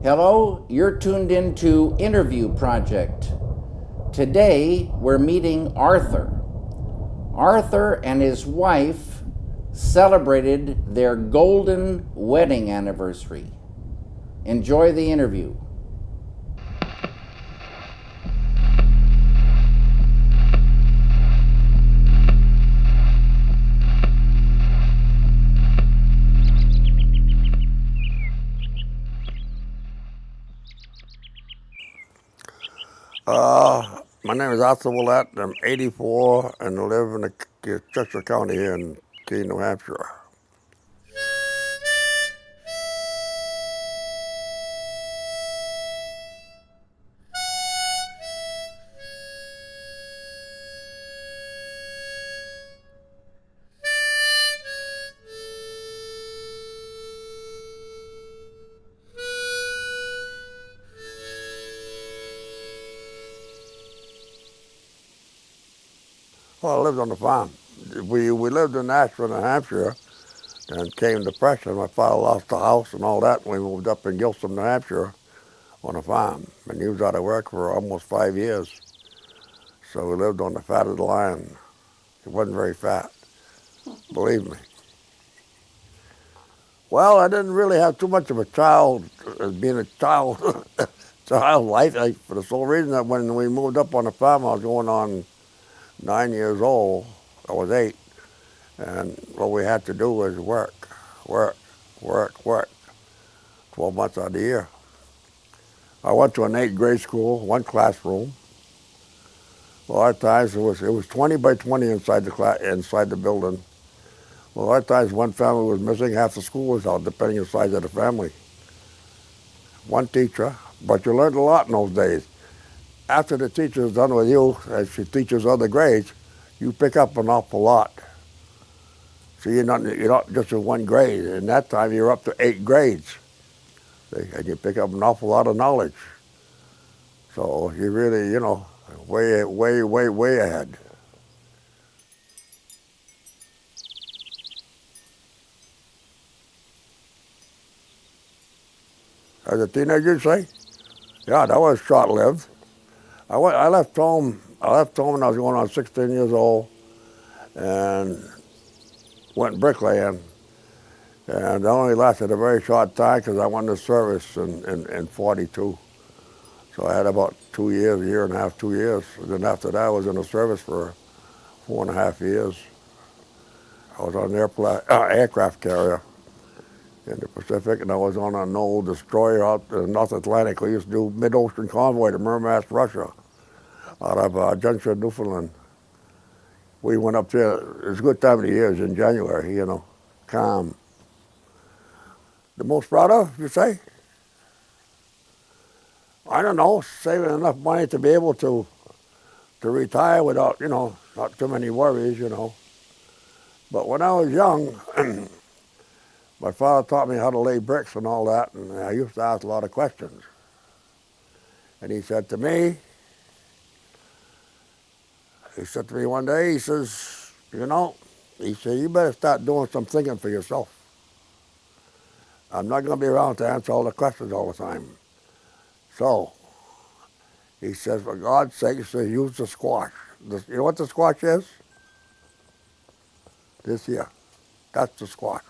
Hello, you're tuned into Interview Project. Today, we're meeting Arthur. Arthur and his wife celebrated their golden wedding anniversary. Enjoy the interview. My name is Arthur Willett. I'm 84 and I live in the Chester County here in Keene, New Hampshire. Well, I lived on the farm. We lived in Ashford, New Hampshire, and came depression. My father lost the house and all that, and we moved up in Gilsum, New Hampshire on a farm. And he was out of work for almost 5 years. So we lived on the fat of the land. It wasn't very fat, believe me. Well, I didn't really have too much of a child, being a child life, for the sole reason that when we moved up on the farm, I was going on 9 years old. I was 8, and what we had to do was work, 12 months out of the year. I went to an 8th grade school, one classroom. A lot of times it was 20 by 20 inside the building. A lot of times one family was missing, half the school was out, depending on the size of the family. One teacher, but you learned a lot in those days. After the teacher is done with you, as she teaches other grades, you pick up an awful lot. So you're not just in one grade. In that time, you're up to 8 grades. See? And you pick up an awful lot of knowledge. So you really, way ahead. As a teenager, you say? Yeah, that was short-lived. I left home when I was going on 16 years old and went bricklaying. And that only lasted a very short time because I went into service in 42. So I had about 2 years, a year and a half, 2 years. And then after that, I was in the service for 4.5 years. I was on an aircraft carrier in the Pacific, and I was on an old destroyer out in the North Atlantic. We used to do mid-ocean convoy to Murmansk, Russia, out of Junction, Newfoundland. We went up there. It was a good time of the year. It was in January, calm. The most proud of, you say? I don't know, saving enough money to be able to retire without, not too many worries, But when I was young, my father taught me how to lay bricks and all that, and I used to ask a lot of questions. And he said to me one day, he says, you better start doing some thinking for yourself. I'm not going to be around to answer all the questions all the time. So, he says, for God's sake, he says, use the squash. You know what the squash is? This here. That's the squash.